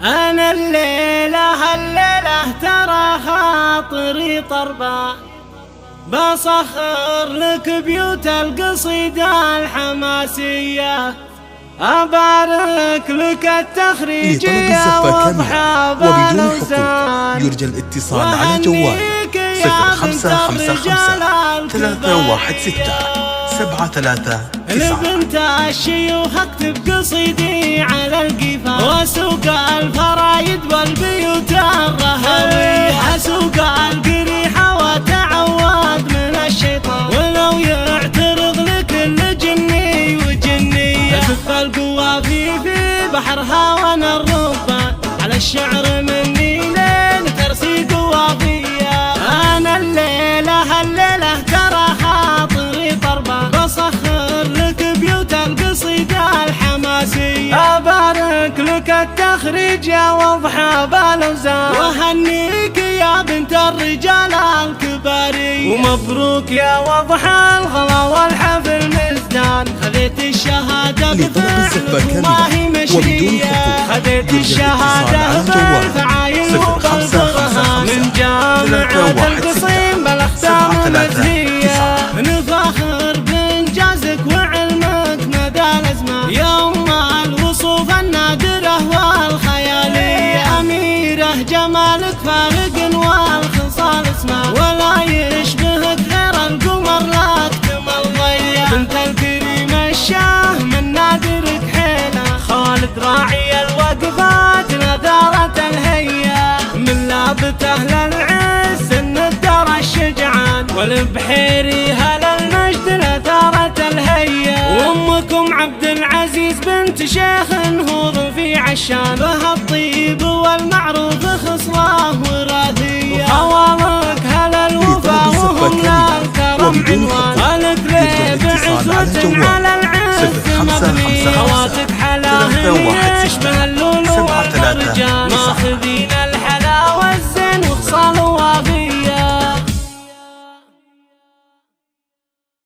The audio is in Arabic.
أنا الليلة ترى خاطري طربا، بسخر لك بيوت القصيدة الحماسية، أبارك لك التخريجية واضحى بالأوزان، يرجى الاتصال على جوال 0555 316 73 9. لبنت الشيوخ اكتب قصيدي على القفا، واسوق الفرايد والبيوت الرهوية، اسوق القريحة واتعوذ من الشيطان، ولو يعترض لكل جني وجنية، كف القوافي في بحرها وانا الربان، على الشعر مني لين ترسي قوافية. انا الليلة ترى خاطري طربان، بسخر لك بيوت القصيدة الحماسية، أبارك لك التخريج يا واضحة بالأوزان، وهنيك يا بنت الرجال الكبارية، ومبروك يا واضحة الغلا والحفل مزدان، خذيت الشهادة بفعل ما هي مشرية، خذيت الشهادة بالفعايل وبالبرهان، من جامعة القصيم بالأختام المزنية، نفخر بإنجازك وعلمك مدى الأزمان، يوم الوصوف النادرة والخيالية، أميرة جمالك فارق والخصال اسمه، ولا يشبهك غير القمر لا تكمل ضيا، بنت الكريم الشاه من نادرك حيلة، خالد راعي الوقفات نذارة الهيا، من لابته للعز الندر الشجعان، والبحيري هل المجد نثارة الهيا، وامكم عبد العزيز بنت شيخ نهوض في عشان، بها الطيب والمعروف خصله وراثية، وخوالك هل الوفا وهم لا الكرم عنوان، قالك ليه بعزوة على